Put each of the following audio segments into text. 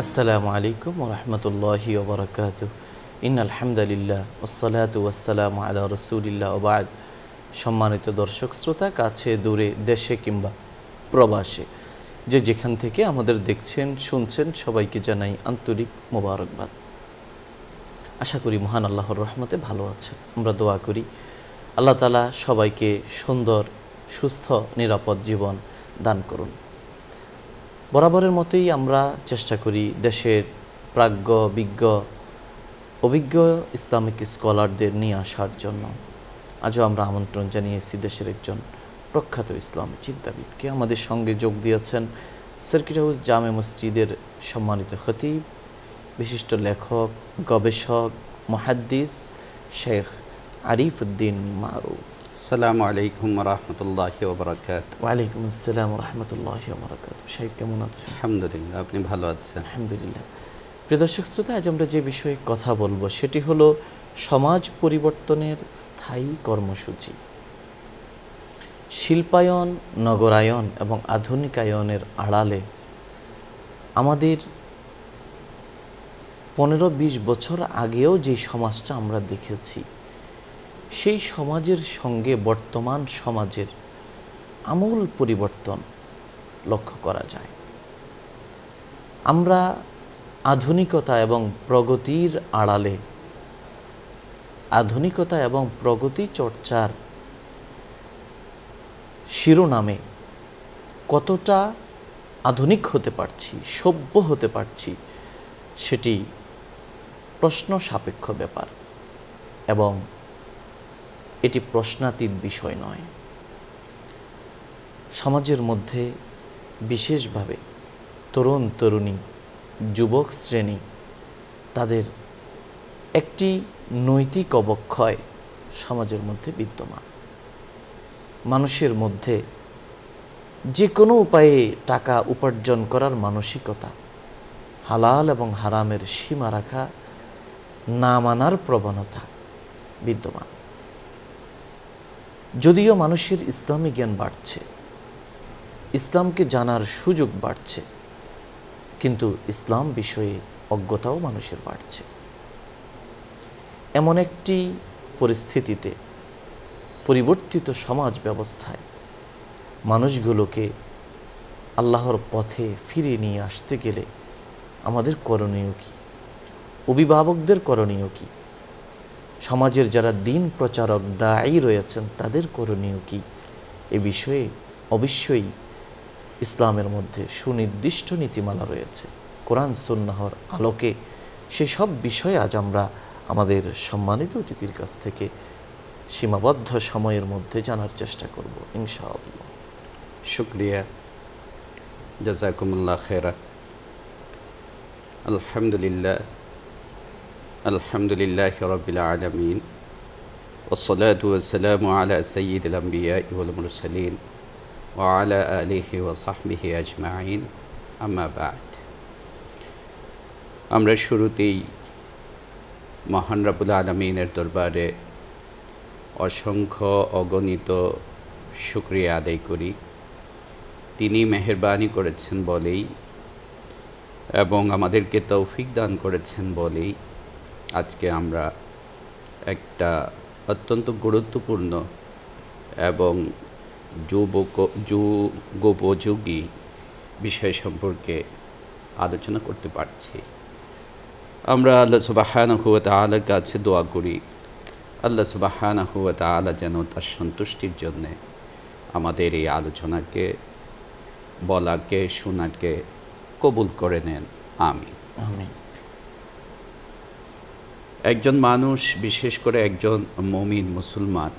আসসালামু আলাইকুম ওয়া রাহমাতুল্লাহি ওয়া বারাকাতুহু। ইন্নাল হামদালিল্লাহ ওয়াসসালাতু ওয়াসসালামু আলা রাসূলিল্লাহ ওয়া বা'দ। সম্মানিত দর্শক শ্রোতা, কাছে দূরে, দেশে কিংবা প্রবাসে, যে যেখান থেকে আমাদের দেখছেন শুনছেন, সবাইকে জানাই আন্তরিক মোবারকবাদ। আশা করি মহান আল্লাহর রহমতে ভালো আছেন। আমরা দোয়া করি আল্লাহ তাআলা সবাইকে সুন্দর, সুস্থ, নিরাপদ জীবন দান করুন। বরাবরের মতোই আমরা চেষ্টা করি দেশের প্রাজ্ঞ, বিজ্ঞ, অভিজ্ঞ ইসলামিক স্কলারদের নিয়ে আসার জন্য। আজও আমরা আমন্ত্রণ জানিয়েছি দেশের একজন প্রখ্যাত ইসলামী চিন্তাবিদকে। আমাদের সঙ্গে যোগ দিয়েছেন সার্কিট হাউস জামে মসজিদের সম্মানিত খতিব, বিশিষ্ট লেখক, গবেষক, মুহাদ্দিস শেখ আরিফ উদ্দিন মারুফ। আসসালামু আলাইকুম ওয়া রাহমাতুল্লাহি ওয়া বারাকাতুহু। ওয়া আলাইকুম আসসালাম ওয়া রাহমাতুল্লাহি ওয়া বারাকাতুহু। শেখ কেমন আছেন? আলহামদুলিল্লাহ, আপনি ভালো আছেন? আলহামদুলিল্লাহ। প্রিয় দর্শক শ্রোতা, আজ আমরা যে বিষয়ে কথা বলবো সেটি হলো সমাজ পরিবর্তনের স্থায়ী কর্মসূচি। শিল্পায়ন, নগরায়ন এবং আধুনিকায়নের আড়ালে আমাদের 15-20 বছর আগেও যে সমাজটা আমরা দেখেছি, সেই সমাজের সঙ্গে বর্তমান সমাজের আমূল পরিবর্তন লক্ষ্য করা যায়। আমরা আধুনিকতা এবং প্রগতির আড়ালে, আধুনিকতা এবং প্রগতি চর্চার শিরোনামে কতটা আধুনিক হতে পারছি, সভ্য হতে পারছি, সেটি প্রশ্ন সাপেক্ষ ব্যাপার এবং এটি প্রশ্নাতীত বিষয় নয়। সমাজের মধ্যে বিশেষভাবে তরুণ তরুণী, যুবক শ্রেণী, তাদের একটি নৈতিক অবক্ষয় সমাজের মধ্যে বিদ্যমান। মানুষের মধ্যে যে কোনো উপায়ে টাকা উপার্জন করার মানসিকতা, হালাল এবং হারামের সীমা রাখা না মানার প্রবণতা বিদ্যমান। যদিও মানুষের ইসলামী জ্ঞান বাড়ছে, ইসলামকে জানার সুযোগ বাড়ছে, কিন্তু ইসলাম বিষয়ে অজ্ঞতাও মানুষের বাড়ছে। এমন একটি পরিস্থিতিতে, পরিবর্তিত সমাজ ব্যবস্থায় মানুষগুলোকে আল্লাহর পথে ফিরিয়ে নিয়ে আসতে গেলে আমাদের করণীয় কী? অভিভাবকদের করণীয় কী? সমাজের যারা দিন প্রচারক, দায়ী রয়েছেন, তাদের করণীয় কী? এ বিষয়ে অবশ্যই ইসলামের মধ্যে সুনির্দিষ্ট নীতিমালা রয়েছে। কোরআন সুন্নাহর আলোকে সেসব বিষয়ে আজ আমরা আমাদের সম্মানিত অতিথির কাছ থেকে সীমাবদ্ধ সময়ের মধ্যে জানার চেষ্টা করব ইনশাআল্লাহ। শুকরিয়া, জাযাকুমুল্লাহ খায়রা। আলহামদুলিল্লাহ, আলহামদুলিল্লাহি রাব্বিল আলামিন, ওয়াসসালাতু ওয়াসসালামু আলা সাইয়্যিদিল আমবিয়াই ওয়াল মুরসালিন ওয়া আলা আলিহি ওয়া সাহবিহি আজমাইন, আম্মা বা'দ। আমরা শুরুতেই মহান রব্বুল আলামিনের দরবারে অসংখ্য অগণিত শুকরিয়া আদায় করি। তিনি মেহেরবানি করেছেন বলেই এবং আমাদেরকে তৌফিক দান করেছেন বলেই আজকে আমরা একটা অত্যন্ত গুরুত্বপূর্ণ এবং যুগোপযোগী বিষয় সম্পর্কে আলোচনা করতে পারছি। আমরা আল্লাহ সুবহানাহু ওয়া তাআলার কাছে দোয়া করি, আল্লাহ সুবহানাহু ওয়া তাআলা যেন তার সন্তুষ্টির জন্যে আমাদের এই আলোচনাকে, বলাকে, শোনাকে কবুল করে নেন। আমিন আমিন। একজন মানুষ, বিশেষ করে একজন মুমিন মুসলমান,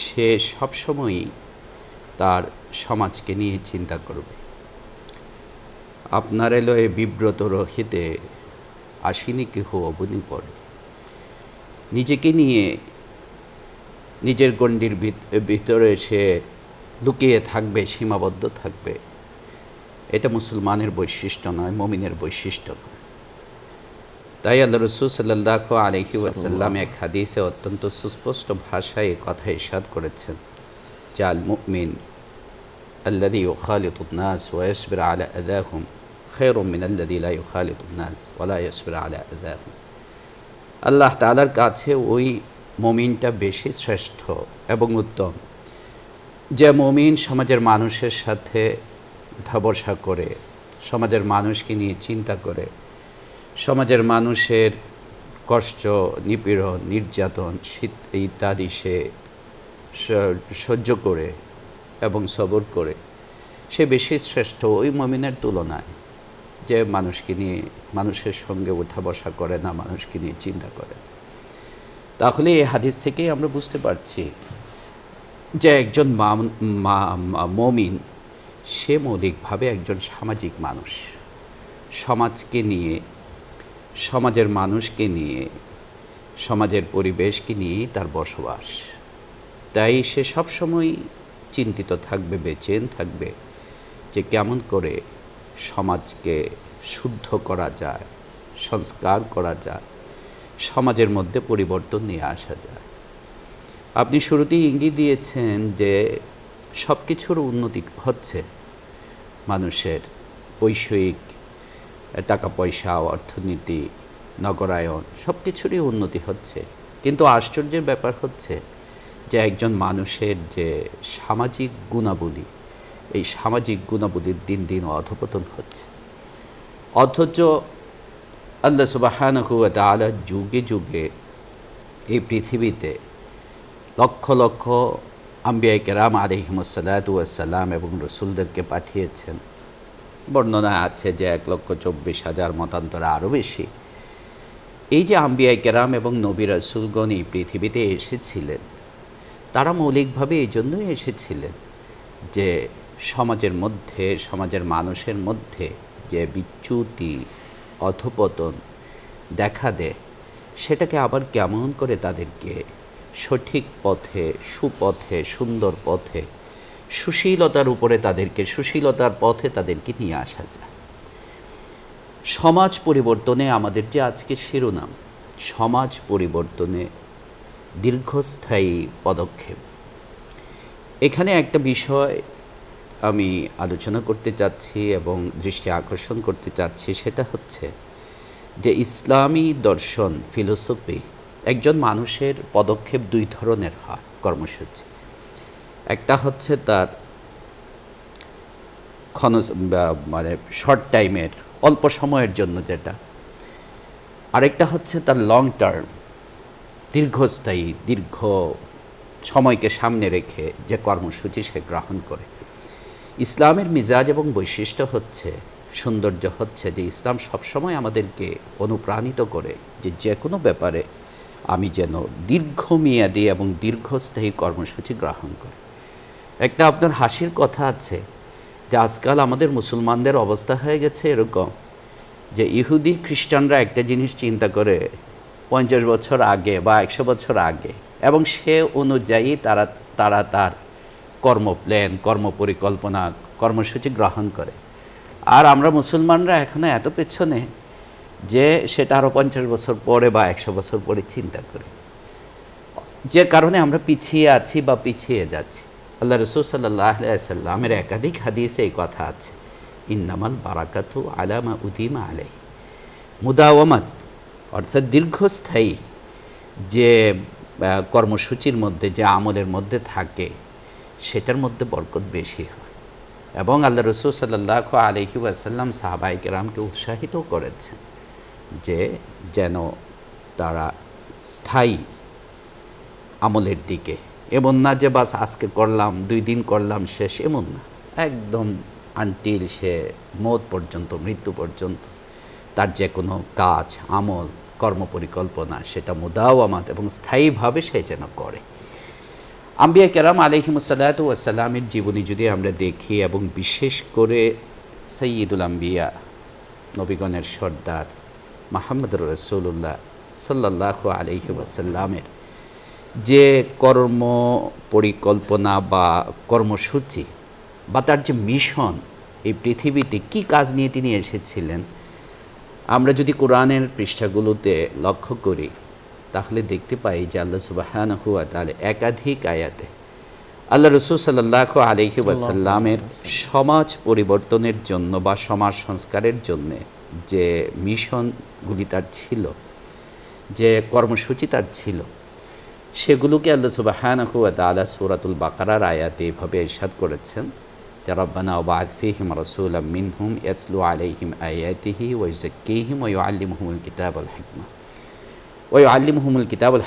সে সবসময়ই তার সমাজকে নিয়ে চিন্তা করবে। আপনার এলোয় বিব্রত রহিতে আসিনি কেহ অবনি পড়ে। নিজেকে নিয়ে নিজের গণ্ডির ভিতরে সে লুকিয়ে থাকবে, সীমাবদ্ধ থাকবে। এটা মুসলমানের বৈশিষ্ট্য নয়, মুমিনের বৈশিষ্ট্য নয়। তাই আল্লাহ রাসূল সাল্লাল্লাহু আলাইহি ওয়াসাল্লাম এক হাদিসে অত্যন্ত সুস্পষ্ট ভাষায় কথা ইরশাদ করেছেন যে আল মুমিন আল্লাযী ইউখালিতুন নাস ওয়া ইয়াসবিরু আলা আযাহুম খায়রুম মিনাল্লাযী লা ইউখালিতুন নাস ওয়া লা ইয়াসবিরু আলা আযাহুম। আল্লাহ তাআলার কাছে ওই মুমিনটা বেশি শ্রেষ্ঠ এবং উত্তম, যে মুমিন সমাজের মানুষের সাথে উঠা বসা করে, সমাজের মানুষকে নিয়ে চিন্তা করে, সমাজের মানুষের কষ্ট, নিপীড়ন, নির্যাতন, শীত ইত্যাদি সে সহ্য করে এবং সবর করে, সে বেশি শ্রেষ্ঠ ওই মুমিনের তুলনায় যে মানুষকে নিয়ে, মানুষের সঙ্গে উঠা বসা করে না, মানুষকে নিয়ে চিন্তা করে। তাহলে এই হাদিস থেকেই আমরা বুঝতে পারছি যে একজন মুমিন সে মৌলিকভাবে একজন সামাজিক মানুষ, সমাজকে নিয়ে, সমাজের মানুষকে নিয়ে, সমাজের পরিবেশকে নিয়ে তার বসবাস। তাই সে সবসময় চিন্তিত থাকবে, বেচেন থাকবে যে কেমন করে সমাজকে শুদ্ধ করা যায়, সংস্কার করা যায়, সমাজের মধ্যে পরিবর্তন নিয়ে আসা যায়। আপনি শুরুতেই ইঙ্গিত দিয়েছেন যে সব কিছুর উন্নতি হচ্ছে, মানুষের বৈষয়িক টাকা পয়সা, অর্থনীতি, নগরায়ন সব কিছুরই উন্নতি হচ্ছে, কিন্তু আশ্চর্যের ব্যাপার হচ্ছে যে একজন মানুষের যে সামাজিক গুণাবলী, এই সামাজিক গুণাবলীর দিন দিন অধঃপতন হচ্ছে। অথচ আল্লাহ সুবহানাহু ওয়া তাআলা যুগে যুগে এই পৃথিবীতে লক্ষ লক্ষ আম্বিয়া কেরাম আলাইহিমুসসালাতু ওয়াসসালাম এবং রসুলদেরকে পাঠিয়েছেন। বর্ণনা আছে যে 1,24,000 মতান্তরে আরও বেশি। এই যে আম্বিয়া কেরাম এবং নবী রাসূলগণ এই পৃথিবীতে এসেছিলেন, তারা মৌলিকভাবে এই জন্যই এসেছিলেন যে সমাজের মধ্যে, সমাজের মানুষের মধ্যে যে বিচ্যুতি, অধঃপতন দেখা দেয়, সেটাকে আবার কেমন করে তাদেরকে সঠিক পথে, সুপথে, সুন্দর পথে, সুশীলতার উপরে তাদেরকে, সুশীলতার পথে তাদেরকে নিয়ে আসা যায়। সমাজ পরিবর্তনে আমাদের যে আজকে শিরোনাম, সমাজ পরিবর্তনে দীর্ঘস্থায়ী পদক্ষেপ, এখানে একটা বিষয় আমি আলোচনা করতে চাচ্ছি এবং দৃষ্টি আকর্ষণ করতে চাচ্ছি, সেটা হচ্ছে যে ইসলামী দর্শন, ফিলোসফি, একজন মানুষের পদক্ষেপ দুই ধরনের হয়, কর্মসূচি। একটা হচ্ছে তার মানে শর্ট টাইমের, অল্প সময়ের জন্য যেটা, আরেকটা হচ্ছে তার লং টার্ম, দীর্ঘস্থায়ী, দীর্ঘ সময়কে সামনে রেখে যে কর্মসূচি সে গ্রহণ করে। ইসলামের মিজাজ এবং বৈশিষ্ট্য হচ্ছে, সৌন্দর্য হচ্ছে যে ইসলাম সবসময় আমাদেরকে অনুপ্রাণিত করে যে যে কোনো ব্যাপারে আমি যেন দীর্ঘমেয়াদী এবং দীর্ঘস্থায়ী কর্মসূচি গ্রহণ করি। একটা আপনার হাসির কথা আছে যে আজকাল আমাদের মুসলমানদের অবস্থা হয়ে গেছে এরকম যে ইহুদি খ্রিস্টানরা একটা জিনিস চিন্তা করে 50 বছর আগে বা 100 বছর আগে, এবং সে অনুযায়ী তারা তার কর্মপ্ল্যান, কর্মপরিকল্পনা, কর্মসূচি গ্রহণ করে। আর আমরা মুসলমানরা এখানে এত পেছনে যে সেটা আরও 50 বছর পরে বা 100 বছর পরে চিন্তা করি, যে কারণে আমরা পিছিয়ে আছি বা পিছিয়ে যাচ্ছি। আল্লাহ রাসূল সাল্লাল্লাহু আলাইহি ওয়াসাল্লামের একাধিক হাদিসে এই কথা আছে, ইন্নামাল বারাকাতু আলা মা উদিমা আলাইহি, মুদাওয়ামাত, অর্থাৎ দীর্ঘস্থায়ী যে কর্মসূচির মধ্যে, যে আমলের মধ্যে থাকে, সেটার মধ্যে বরকত বেশি হয়। এবং আল্লাহ রাসূল সাল্লাল্লাহু আলাইহি ওয়াসাল্লাম সাহাবায়ে কেরামকে উৎসাহিত করেছেন যে যেন তারা স্থায়ী আমলের দিকে, এমন না যে বাস আজকে করলাম, 2 দিন করলাম, শেষ, এমন না। একদম আনটিল সে মওত পর্যন্ত, মৃত্যু পর্যন্ত তার যে কোনো কাজ, আমল, কর্মপরিকল্পনা সেটা মুদাওয়ামাত এবং স্থায়ীভাবে সে যেন করে। আম্বিয়া কেরাম আলাইহিমুসসালাতু ওয়াসসালামের জীবনী যদি আমরা দেখি, এবং বিশেষ করে সাইয়্যিদুল আম্বিয়া, নবীগণের সর্দার মুহাম্মদুর রাসূলুল্লাহ সাল্লাল্লাহু আলাইহি ওয়াসাল্লামের যে কর্ম পরিকল্পনা বা কর্মসূচি বা তার যে মিশন, এই পৃথিবীতে কি কাজ নিয়ে তিনি এসেছিলেন, আমরা যদি কোরআনের পৃষ্ঠাগুলোতে লক্ষ্য করি তাহলে দেখতে পাই যে আল্লাহ সুবহানাহু ওয়া তাআলা একাধিক আয়াতে আল্লাহ রসুল সাল্লাল্লাহু আলাইহি ওয়াসাল্লামের সমাজ পরিবর্তনের জন্য বা সমাজ সংস্কারের জন্যে যে মিশনগুলি তার ছিল, যে কর্মসূচি তার ছিল, সেগুলোকে আল্লাহ সুবহানাহু ওয়া তাআলা সূরাতুল বাকারার আয়াতে এভাবে ইরশাদ করেছেন যে রব্বানা ওয়াবআথ ফীহিম রাসূলাম মিনহুম ইয়াতলু আলাইহিম আয়াতিহি ওয়া ইউযাক্কিহিম ওয়া ইউআল্লিমুহুমুল কিতাবাল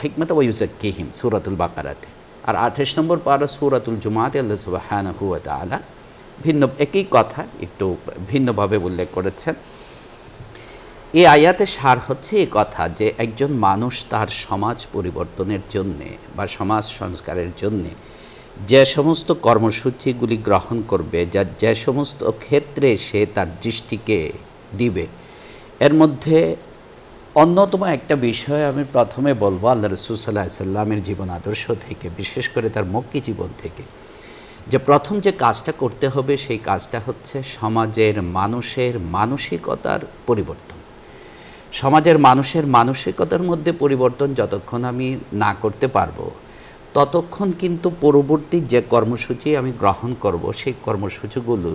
হিকমা ওয়া ইউযাক্কিহিম, সূরাতুল বাকারাতে। আর 28 নম্বর পারা সূরাতুল জুমাতে আল্লাহ সুবহানাহু ওয়া তাআলা ভিন্ন একই কথা একটু ভিন্নভাবে উল্লেখ করেছেন। এই আয়াতের সার হচ্ছে এই কথা যে একজন মানুষ তার সমাজ পরিবর্তনের জন্যে বা সমাজ সংস্কারের জন্যে যে সমস্ত কর্মসূচিগুলি গ্রহণ করবে, যে সমস্ত ক্ষেত্রে সে তার দৃষ্টিকে দিবে, এর মধ্যে অন্যতম একটা বিষয় আমি প্রথমে বলবো আল্লাহ রাসূল সাল্লাল্লাহু আলাইহি সাল্লামের জীবন আদর্শ থেকে, বিশেষ করে তার মক্কি জীবন থেকে, যে প্রথম যে কাজটা করতে হবে সেই কাজটা হচ্ছে সমাজের মানুষের মানসিকতার পরিবর্তন। সমাজের মানুষের মানসিকতার মধ্যে পরিবর্তন যতক্ষণ আমি না করতে পারবো, ততক্ষণ কিন্তু পরবর্তী যে কর্মসূচি আমি গ্রহণ করব সেই কর্মসূচিগুলো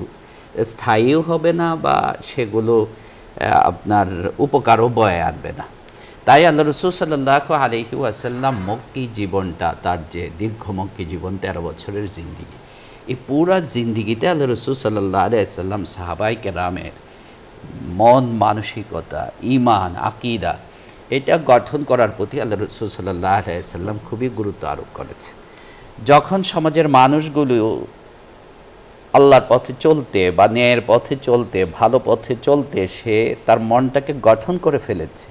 স্থায়ীও হবে না বা সেগুলো আপনার উপকারও বয়ে আনবে না। তাই আল্লাহ রাসূল সাল্লাল্লাহু আলাইহি ওয়াসাল্লাম মক্কি জীবনটা, তার যে দীর্ঘ মক্কি জীবন 13 বছরের জিন্দিগি, এই পুরা জিন্দিগিতে আল্লাহ রাসূল সাল্লাল্লাহু আলাইহি ওয়াসাল্লাম সাহাবায়ে কেরামের মন মানসিকতা, ঈমান, আকীদা এটা গঠন করার প্রতি আল্লাহ রাসূল সাল্লাল্লাহু আলাইহি ওয়াসাল্লাম খুবই গুরুত্ব আরোপ করেছেন। যখন সমাজের মানুষগুলো আল্লাহর পথে চলতে বা ন্যায়ের পথে চলতে, ভালো পথে চলতে সে তার মনটাকে গঠন করে ফেলেছে,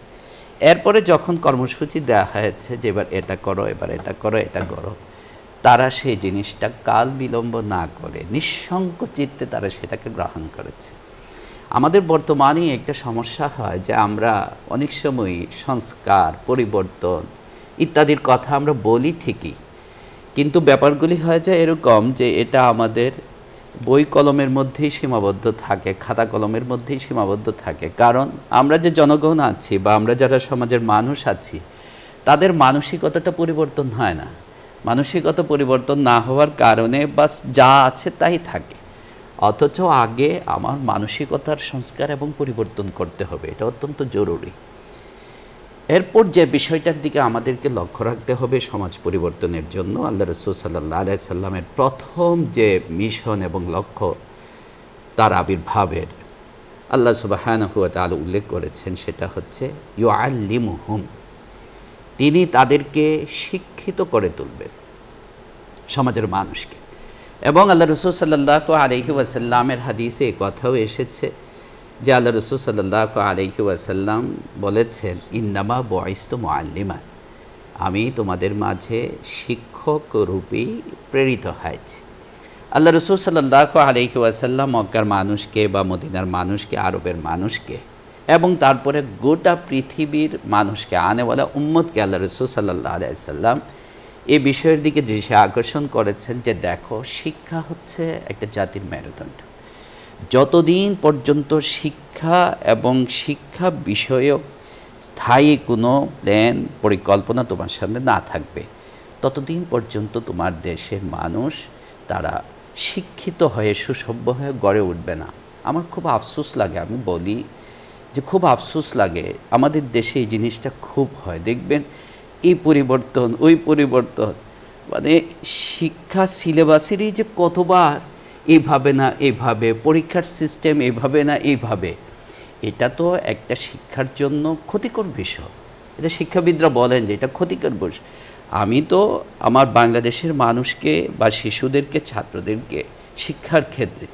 এরপরে যখন কর্মসূচি দেওয়া হয়েছে যে এবার এটা করো, এবার এটা করো, এটা করো, তারা সেই জিনিসটা কাল বিলম্ব না করে নিঃসংক চিত্তে তারা সেটাকে গ্রহণ করেছে। আমাদের বর্তমানে একটা সমস্যা হয় যে আমরা অনেক সময় সংস্কার, পরিবর্তন ইত্যাদির কথা আমরা বলি ঠিকই, কিন্তু ব্যাপারগুলি হয় যায় এরকম যে এটা আমাদের বই কলমের মধ্যেই সীমাবদ্ধ থাকে, খাতা কলমের মধ্যেই সীমাবদ্ধ থাকে। কারণ আমরা যে জনগণ আছি বা আমরা যারা সমাজের মানুষ আছি, তাদের মানসিকতাটা পরিবর্তন হয় না। মানসিকতা পরিবর্তন না হওয়ার কারণে বাস যা আছে তাই থাকে। অথচ আগে আমার মানসিকতার সংস্কার এবং পরিবর্তন করতে হবে, এটা অত্যন্ত জরুরি। এরপর যে বিষয়টার দিকে আমাদেরকে লক্ষ্য রাখতে হবে সমাজ পরিবর্তনের জন্য, আল্লাহ রাসূল সাল্লাল্লাহু আলাইহি সাল্লামের প্রথম যে মিশন এবং লক্ষ্য তার আবির্ভাবের আল্লাহ সুবহানাহু ওয়া তাআলা উল্লেখ করেছেন, সেটা হচ্ছে ইউআল্লিমুহুম, তিনি তাদেরকে শিক্ষিত করে তুলবেন সমাজের মানুষকে। এবং আল্লাহ রাসূল সাল্লাল্লাহু আলাইহি ওয়াসাল্লামের হাদিসে এই কথাও এসেছে যে আল্লাহ রাসূল সাল্লাল্লাহু আলাইহি ওয়াসাল্লাম বলেছেন ইন্নামা বুইসতু মুআল্লিমান, আমি তোমাদের মাঝে শিক্ষক রূপেই প্রেরিত হয়েছি। আল্লাহ রাসূল সাল্লাল্লাহু আলাইহি ওয়াসাল্লাম মক্কার মানুষকে বা মদিনার মানুষকে, আরবের মানুষকে এবং তারপরে গোটা পৃথিবীর মানুষকে, আনেওয়ালা উম্মতকে আল্লাহ রাসূল সাল্লাল্লাহু আলাইহি ওয়াসাল্লাম এই বিষয়ের দিকে দৃষ্টি আকর্ষণ করেছেন যে দেখো, শিক্ষা হচ্ছে একটা জাতির মেরুদণ্ড। যতদিন পর্যন্ত শিক্ষা এবং শিক্ষা বিষয়ক স্থায়ী কোনো প্ল্যান, পরিকল্পনা তোমার সামনে না থাকবে, ততদিন পর্যন্ত তোমার দেশের মানুষ তারা শিক্ষিত হয়ে সুসভ্য হয়ে গড়ে উঠবে না। আমার খুব আফসোস লাগে, আমি বলি যে খুব আফসোস লাগে, আমাদের দেশে এই জিনিসটা খুব হয়। দেখবেন এই পরিবর্তন, ওই পরিবর্তন, মানে শিক্ষা সিলেবাসেরই যে কতবার এইভাবে না এইভাবে, পরীক্ষার সিস্টেম এইভাবে না এইভাবে, এটা তো একটা শিক্ষার জন্য ক্ষতিকর বিষয়। এটা শিক্ষাবিদরা বলেন যে এটা ক্ষতিকর বিষয়। আমি তো আমার বাংলাদেশের মানুষকে বা শিশুদেরকে, ছাত্রদেরকে শিক্ষার ক্ষেত্রে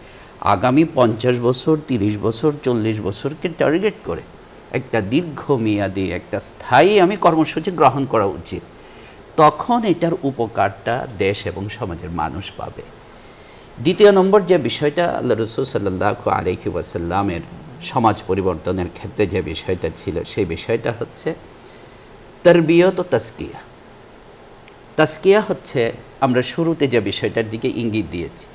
আগামী 50 বছর, 30 বছর, 40 বছরকে টার্গেট করে একটা দীর্ঘমেয়াদী, একটা স্থায়ী আমি কর্মসূচি গ্রহণ করা উচিত। তখন এটার উপকারটা দেশ এবং সমাজের মানুষ পাবে। দ্বিতীয় নম্বর যে বিষয়টা আল্লাহ রাসূল সাল্লাল্লাহু আলাইহি ওয়াসাল্লামের সমাজ পরিবর্তনের ক্ষেত্রে যে বিষয়টা ছিল, সেই বিষয়টা হচ্ছে তারবিয়ত ও তাসকিয়া। তাসকিয়া হচ্ছে আমরা শুরুতে যে বিষয়টার দিকে ইঙ্গিত দিয়েছি,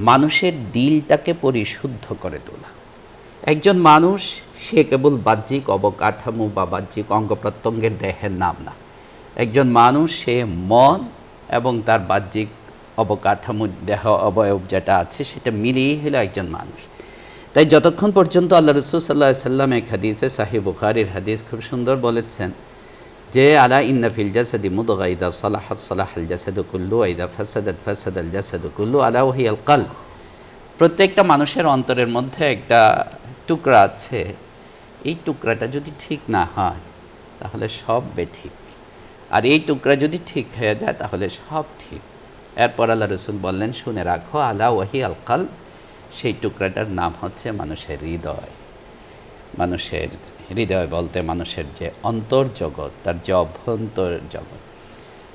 মানুষের দিলটাকে পরিশুদ্ধ করে তোলা। একজন মানুষ সে কেবল বাহ্যিক অবকাঠামো বা বাহ্যিক অঙ্গ প্রত্যঙ্গের দেহের নাম না। একজন মানুষ সে মন এবং তার বাহ্যিক অবকাঠামো দেহ অবয়ব যেটা আছে সেটা মিলিয়ে হলো একজন মানুষ। তাই যতক্ষণ পর্যন্ত আল্লাহ রাসূল সাল্লাল্লাহু আলাইহি ওয়াসাল্লাম এক হাদিসে সহিহ বুখারীর হাদিস খুব সুন্দর বলেছেন যে আলা ইন্না ফিল জাসাদি মুদগা ইযা সালাহাত সালাহাল জাসাদু কুল্লু ওয়া ইযা ফাসাদাত ফাসাদাল জাসাদু কুল্লু আলা ওয়া হিয়াল কলব। প্রত্যেকটা মানুষের অন্তরের মধ্যে একটা টুকরা আছে, এই টুকরাটা যদি ঠিক না হয় তাহলে সব বেঠিক, আর এই টুকরা যদি ঠিক হয়ে যায় তাহলে সব ঠিক। এরপর আল্লাহ রাসূল বললেন, শুনে রাখো আলা ওয়া হিয়াল কলব, সেই টুকরাটার নাম হচ্ছে মানুষের হৃদয়। মানুষের হৃদয় বলতে মানুষের যে অন্তর্জগৎ, তার যে অভ্যন্তর জগৎ।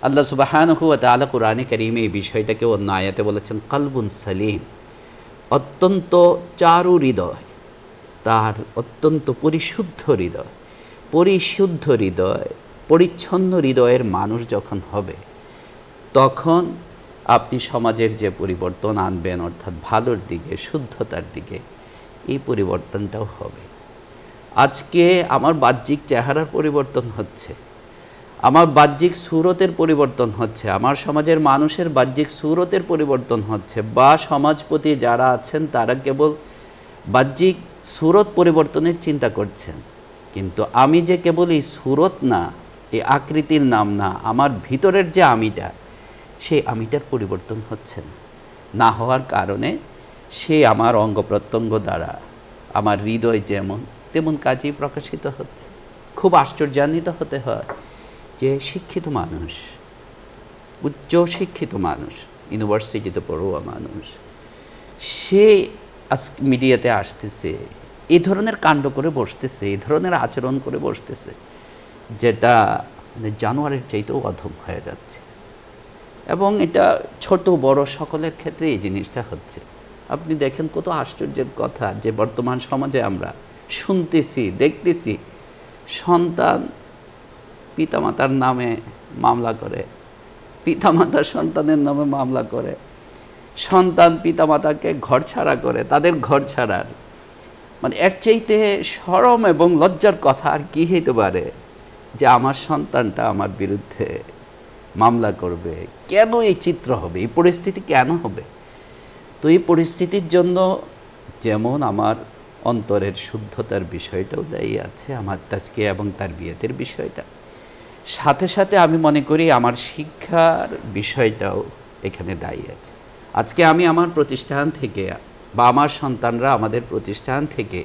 আল্লাহ সুবহানাহু ওয়া তাআলা কুরআনে কারীমে এই বিষয়টাকে অন্য আয়াতে বলেছেন কলবুন সালিম, অত্যন্ত চারু হৃদয়, তার অত্যন্ত পরিশুদ্ধ হৃদয়। পরিশুদ্ধ হৃদয়, পরিচ্ছন্ন হৃদয়ের মানুষ যখন হবে তখন আপনি সমাজের যে পরিবর্তন আনবেন, অর্থাৎ ভালোর দিকে, শুদ্ধতার দিকে, এই পরিবর্তনটাও হবে। আজকে আমার বাহ্যিক চেহারার পরিবর্তন হচ্ছে, আমার বাহ্যিক সুরতের পরিবর্তন হচ্ছে, আমার সমাজের মানুষের বাহ্যিক সুরতের পরিবর্তন হচ্ছে, বা সমাজপতি যারা আছেন তারা কেবল বাহ্যিক সুরত পরিবর্তনের চিন্তা করছেন, কিন্তু আমি যে কেবল এই সুরত না, এই আকৃতির নাম না, আমার ভিতরের যে আমিটা, সেই আমিটার পরিবর্তন হচ্ছে না হওয়ার কারণে সে আমার অঙ্গ প্রত্যঙ্গ দ্বারা আমার হৃদয় যেমন তেমন কাজেই প্রকাশিত হচ্ছে। খুব আশ্চর্যান্বিত হতে হয় যে শিক্ষিত মানুষ, উচ্চ শিক্ষিত মানুষ, ইউনিভার্সিটিতে পড়ুয়া মানুষ, সে মিডিয়াতে আসতেছে, এই ধরনের কাণ্ড করে বসতেছে, এই ধরনের আচরণ করে বসতেছে, যেটা জানোয়ারের চাইতেও অধম হয়ে যাচ্ছে। এবং এটা ছোট বড় সকলের ক্ষেত্রে এই জিনিসটা হচ্ছে। আপনি দেখেন কত আশ্চর্যের কথা যে বর্তমান সমাজে আমরা শুনতেছি, দেখতেছি, সন্তান পিতামাতার নামে মামলা করে, পিতামাতা সন্তানের নামে মামলা করে, সন্তান পিতামাতাকে ঘর ছাড়া করে, তাদের ঘর ছাড়ার, মানে এর চাইতে শরম এবং লজ্জার কথা আর কি হইতে পারে যে আমার সন্তানটা আমার বিরুদ্ধে মামলা করবে? কেন এই চিত্র হবে? এই পরিস্থিতি কেন হবে? তো এই পরিস্থিতির জন্য যেমন আমার অন্তরের শুদ্ধতার বিষয়টাও দায়ী আছে, আমার তাজকিয়া এবং তারবিয়াতের বিষয়টা, সাথে সাথে আমি মনে করি আমার শিক্ষার বিষয়টাও এখানে দায়ী আছে। আজকে আমি আমার প্রতিষ্ঠান থেকে বা আমার সন্তানরা আমাদের প্রতিষ্ঠান থেকে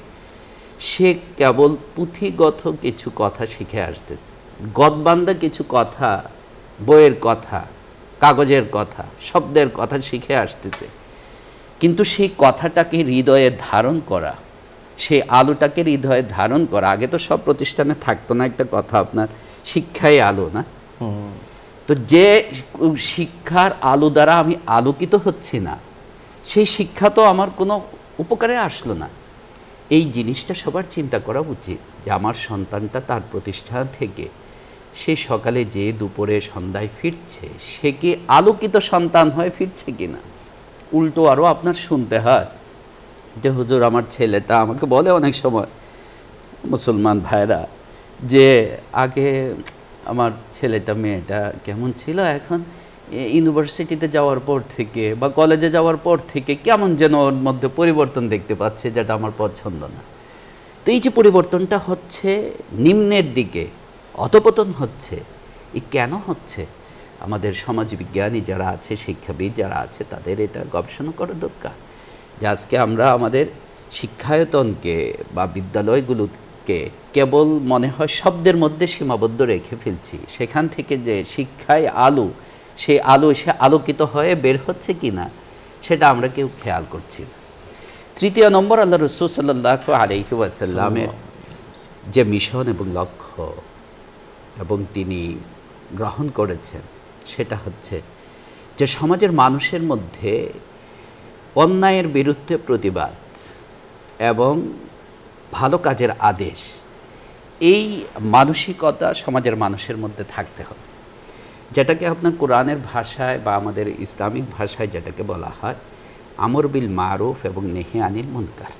সে কেবল পুঁথিগত কিছু কথা শিখে আসতেছে, গদবান্ধা কিছু কথা, বইয়ের কথা, কাগজের কথা, শব্দের কথা শিখে আসতেছে, কিন্তু সেই কথাটাকে হৃদয়ে ধারণ করা, সেই আলোটাকে হৃদয়ে ধারণ করা, আগে তো সব প্রতিষ্ঠানে থাকতো না একটা কথা, আপনার শিক্ষাই আলো না? তো যে শিক্ষার আলো দ্বারা আমি আলোকিত হচ্ছি না, সেই শিক্ষা তো আমার কোনো উপকারে আসলো না। এই জিনিসটা সবার চিন্তা করা উচিত যে আমার সন্তানটা তার প্রতিষ্ঠান থেকে সে সকালে যে দুপুরে সন্ধ্যায় ফিরছে, সে কি আলোকিত সন্তান হয়ে ফিরছে কিনা? উল্টো আরও আপনার শুনতে হয় যে হুজুর আমার ছেলেটা আমাকে বলে অনেক সময় মুসলমান ভাইরা যে আগে আমার ছেলেটা মেয়েটা কেমন ছিল, এখন ইউনিভার্সিটিতে যাওয়ার পর থেকে বা কলেজে যাওয়ার পর থেকে কেমন যেন ওর মধ্যে পরিবর্তন দেখতে পাচ্ছে, যেটা আমার পছন্দ না। তো এই যে পরিবর্তনটা হচ্ছে নিম্নের দিকে, অধঃপতন হচ্ছে, এই কেন হচ্ছে? আমাদের সমাজবিজ্ঞানী যারা আছে, শিক্ষাবিদ যারা আছে, তাদের এটা গবেষণা করা দরকার যে আজকে আমরা আমাদের শিক্ষায়তনকে বা বিদ্যালয়গুলোকে কেবল মনে হয় শব্দের মধ্যে সীমাবদ্ধ রেখে ফেলছি। সেখান থেকে যে শিক্ষায় আলো, সেই আলো সে আলোকিত হয়ে বের হচ্ছে কি না সেটা আমরা কেউ খেয়াল করছি না। তৃতীয় নম্বর, আল্লাহ রাসূল সাল্লাল্লাহু আলাইহি ওয়াসাল্লামের যে মিশন এবং লক্ষ্য এবং তিনি গ্রহণ করেছেন, সেটা হচ্ছে যে সমাজের মানুষের মধ্যে অন্যায়ের বিরুদ্ধে প্রতিবাদ এবং ভালো কাজের আদেশ, এই মানসিকতা সমাজের মানুষের মধ্যে থাকতে হবে, যেটাকে আপনার কোরআনের ভাষায় বা আমাদের ইসলামিক ভাষায় যেটাকে বলা হয় আমর বিল মারুফ এবং নেহি আনিল মুনকার,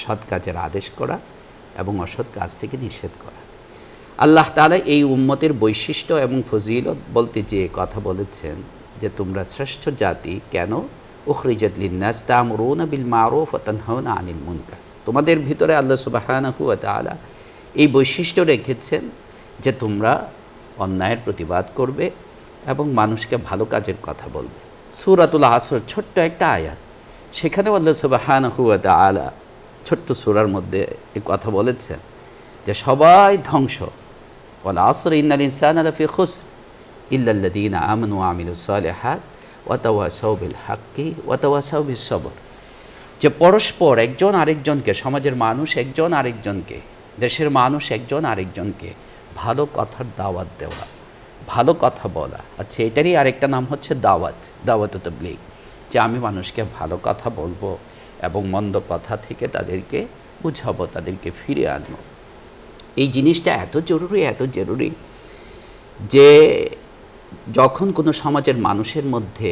সৎ কাজের আদেশ করা এবং অসৎ কাজ থেকে নিষেধ করা। আল্লাহ তাআলা এই উম্মতের বৈশিষ্ট্য এবং ফজিলত বলতে যে কথা বলেছেন যে তোমরা শ্রেষ্ঠ জাতি। কেন? উখরিজাত লিন্নাস তা'মুরুনা বিল মা'রুফ ওয়া তানহাউনা আনিল মুনকার। তোমাদের ভিতরে আল্লাহ সুবহানাহু ওয়া তাআলা এই বৈশিষ্ট্য রেখেছেন যে তোমরা অন্যায়ের প্রতিবাদ করবে এবং মানুষকে ভালো কাজের কথা বলবে। সূরাতুল আসর ছোট্ট একটা আয়াত, সেখানে আল্লাহ সুবহানাহু ওয়া তাআলা ছোট্ট সূরার মধ্যে এই কথা বলেছেন যে সবাই ধ্বংস। ওয়াল আসর ইন্নাল ইনসানা লাফি খুসর ইল্লাল্লাযীনা আমানু ওয়া আমিলুস সালিহাত ওয়া তাওয়াসাউ বিল হাক্কি ওয়া তাওয়াসাউ বিস সবর। যে পরস্পর একজন আরেকজনকে, সমাজের মানুষ একজন আরেকজনকে, দেশের মানুষ একজন আরেকজনকে ভালো কথার দাওয়াত দেওয়া, ভালো কথা বলা। আচ্ছা, এটারই আরেকটা নাম হচ্ছে দাওয়াত, দাওয়াত তাবলীগ। যে আমি মানুষকে ভালো কথা বলবো এবং মন্দ কথা থেকে তাদেরকে বুঝাবো, তাদেরকে ফিরে আনবো। এই জিনিসটা এত জরুরি যে যখন কোনো সমাজের মানুষের মধ্যে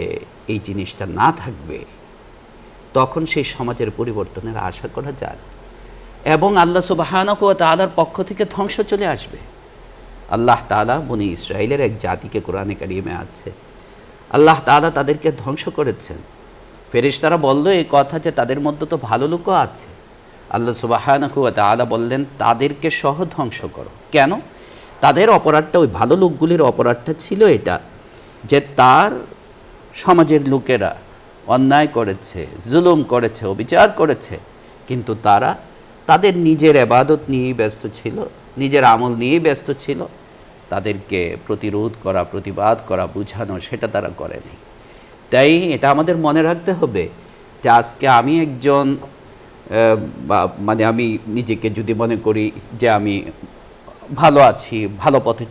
এই জিনিসটা না থাকবে তখন সেই সমাজের পরিবর্তনের আশা করা যায় এবং আল্লাহ সুবহানাহু ওয়া তাআলার পক্ষ থেকে ধ্বংস চলে আসবে। আল্লাহ তাআলা বনি ইসরাইলের এক জাতিকে কোরআনে কারিমে আছে, আল্লাহ তাআলা তাদেরকে ধ্বংস করেছেন। ফেরেশতারা বলল এই কথা যে তাদের মধ্যে তো ভালো লোকও আছে। আল্লাহ সুবহানাহু ওয়া তাআলা বললেন তাদেরকে সহ ধ্বংস করো। কেন? তাদের অপরাধটা, ওই ভালো লোকগুলির অপরাধটা ছিল এটা যে তার সমাজের লোকেরা অন্যায় করেছে, জুলুম করেছে, অবিচার করেছে, কিন্তু তারা তাদের নিজের ইবাদত নিয়েই ব্যস্ত ছিল, নিজের আমল নিয়েই ব্যস্ত ছিল। তাদেরকে প্রতিরোধ করা, প্রতিবাদ করা, বুঝানো, সেটা তারা করেনি। তাই এটা আমাদের মনে রাখতে হবে যে আজকে আমি একজন আমি নিজেকে যদি মনে করি যে আমি ভালো আছি, ভালো পথে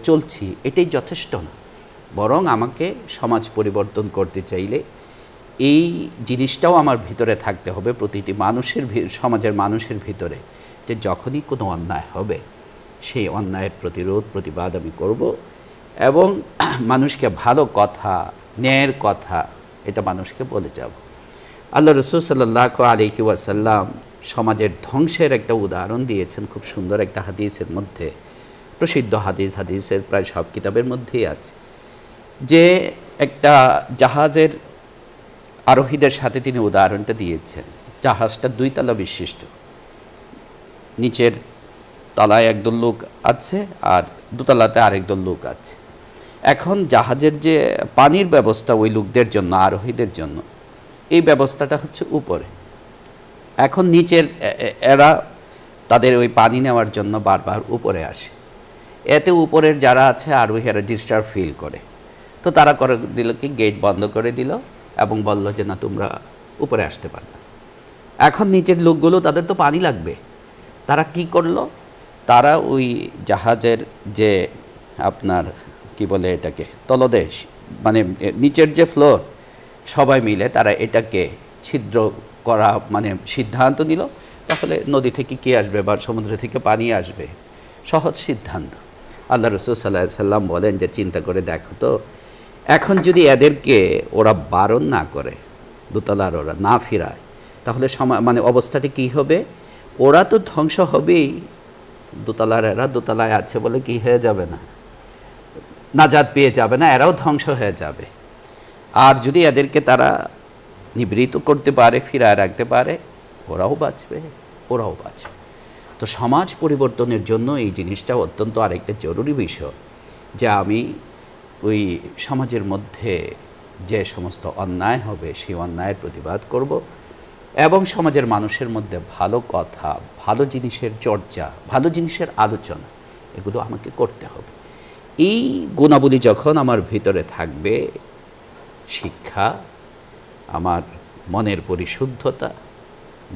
চলছি, এটাই যথেষ্ট না। বরং আমাকে সমাজ পরিবর্তন করতে চাইলে এই জিনিসটাও আমার ভিতরে থাকতে হবে, প্রতিটি মানুষের, সমাজের মানুষের ভিতরে, যে যখনই কোনো অন্যায় হবে সেই অন্যায়ের প্রতিরোধ, প্রতিবাদ আমি করব এবং মানুষকে ভালো কথা, ন্যায়ের কথা, এটা মানুষকে বলে যাব। আল্লাহ রাসূল সাল্লাল্লাহু আলাইহি ওয়াসাল্লাম সমাজের ধ্বংসের একটা উদাহরণ দিয়েছেন খুব সুন্দর একটা হাদিসের মধ্যে, প্রসিদ্ধ হাদিসের প্রায় সব কিতাবের মধ্যেই আছে, যে একটা জাহাজের আরোহীদের সাথে তিনি উদাহরণটা দিয়েছেন। জাহাজটা 2 তলা বিশিষ্ট, নিচের তলায় একদল লোক আছে আর দোতলাতে আরেকদল লোক আছে। এখন জাহাজের যে পানির ব্যবস্থা ওই লোকদের জন্য, আরোহীদের জন্য, এই ব্যবস্থাটা হচ্ছে উপরে। এখন নিচের এরা তাদের ওই পানি নেওয়ার জন্য বারবার উপরে আসে। এতে উপরের যারা আছে আরোহীরা ডিস্টার্ব ফিল করে, তো তারা করে দিল কি, গেট বন্ধ করে দিল এবং বলল যে না, তোমরা উপরে আসতে পারবে। এখন নিচের লোকগুলো, তাদের তো পানি লাগবে, তারা কি করলো, তারা ওই জাহাজের যে আপনার কি বলে এটাকে, তলদেশ, মানে নিচের যে ফ্লোর, সবাই মিলে তারা এটাকে ছিদ্র করা সিদ্ধান্ত নিল। তাহলে নদী থেকে কি আসবে বা সমুদ্র থেকে পানি আসবে, সহজ সিদ্ধান্ত। আল্লাহ রাসূল সাল্লাল্লাহু আলাইহি ওয়াসাল্লাম বলেন যে চিন্তা করে দেখো তো, এখন যদি এদেরকে ওরা বারণ না করে, দোতলার ওরা না ফিরায়, তাহলে অবস্থাটি কি হবে? ওরা তো ধ্বংস হবেই, দোতলার এরা দোতলায় আছে বলে কি হয়ে যাবে না, নাজাত পেয়ে যাবে না, এরাও ধ্বংস হয়ে যাবে। আর যদি এদেরকে তারা নিবৃত্ত করতে পারে, ফিরায় রাখতে পারে, ওরাও বাঁচবে। তো সমাজ পরিবর্তনের জন্য এই জিনিসটা অত্যন্ত আরেকটা জরুরি বিষয়, যে আমি ওই সমাজের মধ্যে যে সমস্ত অন্যায় হবে সেই অন্যায়ের প্রতিবাদ করব এবং সমাজের মানুষের মধ্যে ভালো কথা, ভালো জিনিসের চর্চা, ভালো জিনিসের আলোচনা, এগুলো আমাকে করতে হবে। এই গুণাবলী যখন আমার ভিতরে থাকবে, শিক্ষা, আমার মনের পরিশুদ্ধতা,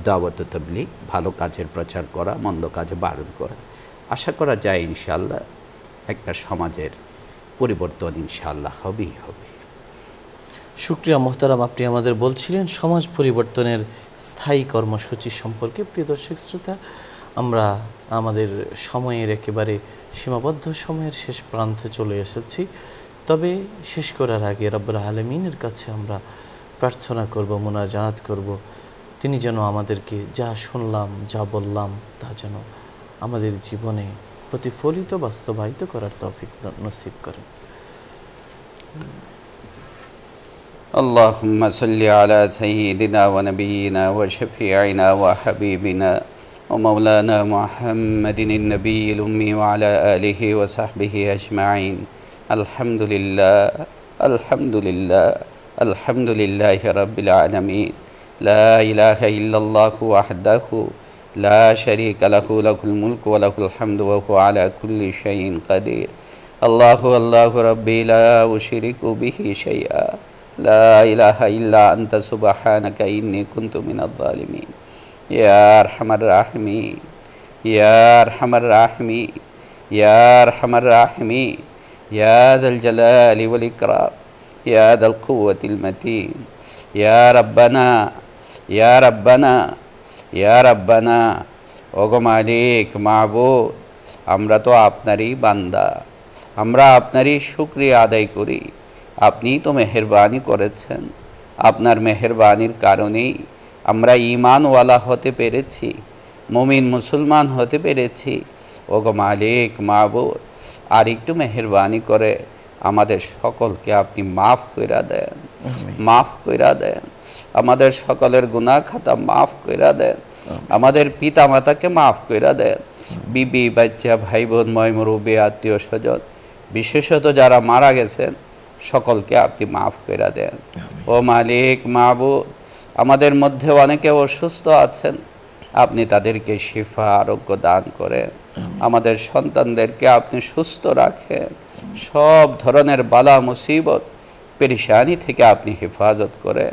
দাওয়াত তাবলীগ, ভালো কাজের প্রচার করা, মন্দ কাজে বারণ করা, আশা করা যায় ইনশাআল্লাহ একটা সমাজের পরিবর্তন ইনশাআল্লাহ হবেই হবে। শুকরিয়া মোহতারাম, আপনি আমাদের বলছিলেন সমাজ পরিবর্তনের স্থায়ী কর্মসূচি সম্পর্কে। প্রিয় দর্শক শ্রোতা, আমরা আমাদের সময়ের একেবারে সীমাবদ্ধ সময়ের শেষ প্রান্তে চলে এসেছি। তবে শেষ করার আগে রব্বুল আলামিনের কাছে আমরা প্রার্থনা করব, মুনাজাত করব, তিনি যেন আমাদেরকে যা শুনলাম, যা বললাম, তা যেন আমাদের জীবনে প্রতিফলিত, বাস্তবায়িত করার তৌফিক নসিব করেন। اللهم صل على سيدنا ونبينا وشفيعنا وحبيبنا ومولانا محمد النبي الأمي وعلى آله وصحبه أجمعين. الحمد لله الحمد لله الحمد لله رب العالمين. لا إله إلا الله وحده لا شريك له له الملك وله الحمد وهو على كل شيء قدير. الله الله ربي لا أشرك به شيئا. لا إله إلا أنت سبحانك إني كنت من الظالمين. يا أرحم الراحمين يا أرحم الراحمين يا أرحم الراحمين يا ذا الجلال والإكرام يا ذا القوة المتين. يا ربنا يا ربنا يا ربنا ওগো মালিক মাবুদ, আমরা তো আপনারই বান্দা, আমরা আপনারই শুকরিয়া আদায় করি। আপনিই তো মেহেরবানি করেছেন, আপনার মেহেরবানির কারণেই আমরা ঈমানওয়ালা হতে পেরেছি, মুমিন মুসলমান হতে পেরেছি। ওগো মালিক মাবুদ, আর একটু মেহেরবানি করে আমাদের সকলকে আপনি মাফ কইরা দেন, মাফ কইরা দেন, আমাদের সকলের গুনাহ খাতা মাফ কইরা দেন, আমাদের পিতা মাতাকে মাফ কইরা দেন, বিবি বাচ্চা ভাই বোন ময় মুরব্বী আত্মীয় স্বজন বিশেষত যারা মারা গেছেন সকলকে আপনি মাফ কইরা দেন। ও মালিক মাবুদ, আমাদের মধ্যে অনেকে অসুস্থ আছেন, আপনি তাদেরকে শিফা আরোগ্য দান করেন, আমাদের সন্তানদেরকে আপনি সুস্থ রাখেন, সব ধরনের বালা মুসিবত পেরেশানি থেকে আপনি হেফাজত করে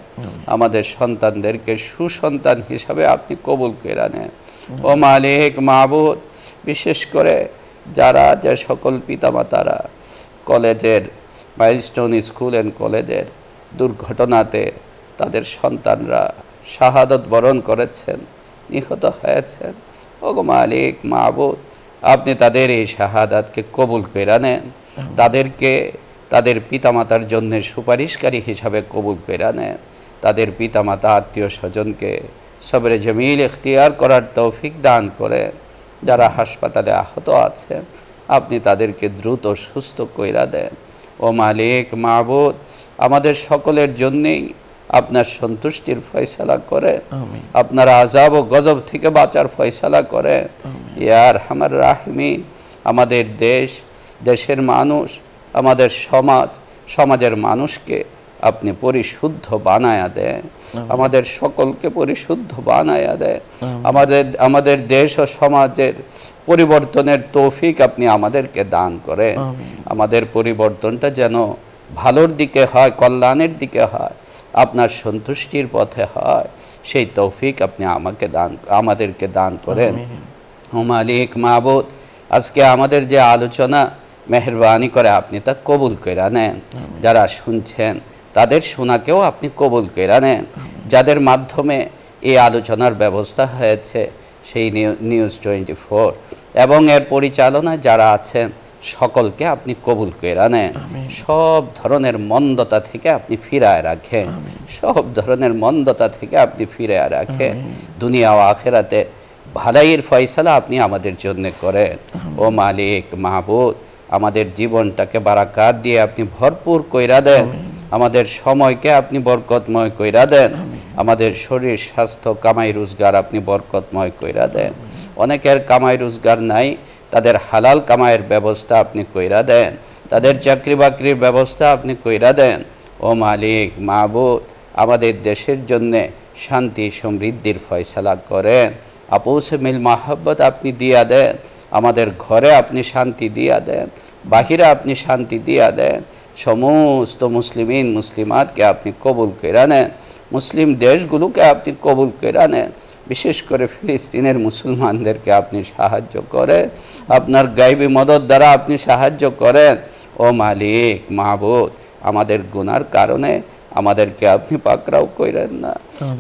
আমাদের সন্তানদেরকে সুসন্তান হিসাবে আপনি কবুল করে নেন। ও মালিক মাবুদ, বিশেষ করে যারা যে সকল পিতামাতারা কলেজের মাইলস্টোন স্কুল অ্যান্ড কলেজের দুর্ঘটনাতে তাদের সন্তানরা শাহাদত বরণ করেছেন, নিহত হয়েছেন, ওগো মালিক মাবুদ, আপনি তাদের এই শাহাদাতকে কবুল করে নেন, তাদেরকে তাদের পিতামাতার জন্য সুপারিশকারী হিসাবে কবুল করে নেন, তাদের পিতামাতা আত্মীয় স্বজনকে সবরে জমিল ইখতিয়ার করার তৌফিক দান করে। যারা হাসপাতালে আহত আছেন আপনি তাদেরকে দ্রুত সুস্থ কইরা দেন। ও মালিক মাবুদ, আমাদের সকলের জন্যেই আপনার সন্তুষ্টির ফয়সালা করে, আপনার আযাব ও গজব থেকে বাঁচার ফয়সালা করে। ইয়া আরহামার রাহিমিন, আমাদের দেশ, দেশের মানুষ, আমাদের সমাজ, সমাজের মানুষকে আপনি পরিশুদ্ধ বানায়া দেন, আমাদের সকলকে পরিশুদ্ধ বানায়া দেন, আমাদের দেশ ও সমাজের পরিবর্তনের তৌফিক আপনি আমাদেরকে দান করেন। আমাদের পরিবর্তনটা যেন ভালোর দিকে হয়, কল্যাণের দিকে হয়, আপনার সন্তুষ্টির পথে হয়, সেই তৌফিক আপনি আমাদেরকে দান করেন। ও মালিক মাবুদ, আজকে আমাদের যে আলোচনা মেহেরবানি করে আপনি তা কবুল কইরা নেন। যারা শুনছেন তাদের শোনাকেও আপনি কবুল কইরা নেন। যাদের মাধ্যমে এই আলোচনার ব্যবস্থা হয়েছে সেই নিউজ 24 এবং এর পরিচালনায় যারা আছেন সকলকে আপনি কবুল কইরা নেন। সব ধরনের মন্দতা থেকে আপনি ফিরায় রাখেন, সব ধরনের মন্দতা থেকে আপনি ফিরায় রাখেন। দুনিয়া ও আখিরাতে ভালাইয়ের ফয়সালা আপনি আমাদের জন্য করেন। ও মালিক মাহবুদ, আমাদের জীবনটাকে বারাকাত দিয়ে আপনি ভরপুর কইরা দেন, আমাদের সময়কে আপনি বরকতময় কইরা দেন, আমাদের শরীর স্বাস্থ্য কামাই রোজগার আপনি বরকতময় কইরা দেন। অনেকের কামাই রোজগার নাই, তাদের হালাল কামাইয়ের ব্যবস্থা আপনি কইরা দেন, তাদের চাকরি বাকরির ব্যবস্থা আপনি কইরা দেন। ও মালিক মাহবুদ, আমাদের দেশের জন্যে শান্তি সমৃদ্ধির ফয়সালা করেন, আপোসে মিল মাহাব্বত আপনি দিয়া দেন, আমাদের ঘরে আপনি শান্তি দিয়া দেন, বাহিরে আপনি শান্তি দিয়া দেন। সমস্ত মুসলিমিন মুসলিমাতকে আপনি কবুল কইরা নেন, মুসলিম দেশগুলোকে আপনি কবুল কইরা নেন। বিশেষ করে ফিলিস্তিনের মুসলমানদেরকে আপনি সাহায্য করেন, আপনার গায়বী মদত দ্বারা আপনি সাহায্য করেন। ও মালিক মাহবুদ, আমাদের গুনার কারণে আমাদেরকে আপনি পাকড়াও কইরেন না,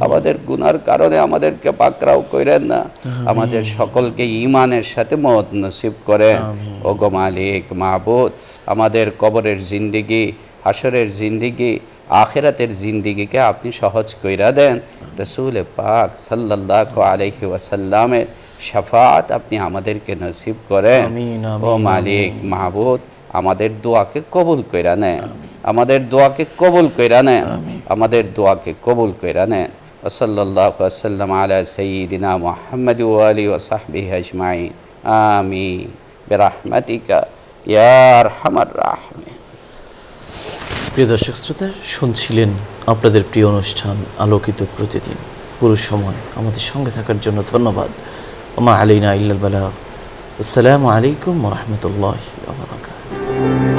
আমাদের গুনার কারণে আমাদেরকে পাকড়াও কইরেন না, আমাদের সকলকে ঈমানের সাথে মওত নসিব করেন। ও গো মালিক মাহবুদ, আমাদের কবরের জিন্দেগি, হাসরের জিন্দেগি, আখিরাতের জিন্দেগিকে আপনি সহজ কইরা দেন। রাসূল পাক সাল্লাল্লাহু আলাইহি ওয়াসাল্লামের শাফাআত আপনি আমাদেরকে নসিব করেন। ও মালিক মাহবুদ, আমাদের দোয়াকে কবুল কইরা নেন, আমাদের দোয়াকে কবুল কইরা নেন, আমাদের দোয়াকে কবুল কইরা নেন। ওয়াসাল্লাল্লাহু ওয়াসাল্লাম আলা সাইয়্যিদিনা মুহাম্মাদ ওয়া আলিহি ওয়া সাহবিহি আজমাইন। আমিন বিরহমাতিকা ইয়া আরহামার রাহিমিন। প্রিয় দর্শক শ্রোতা, শুনছিলেন আপনাদের প্রিয় অনুষ্ঠান আলোকিত প্রতিদিন। পুরো সময় আমাদের সঙ্গে থাকার জন্য ধন্যবাদ। ওমা আলাইনা ইল্লাল বালাগ। আসসালামু আলাইকুম ওয়া রাহমাতুল্লাহি ওয়া বারাকাতুহু।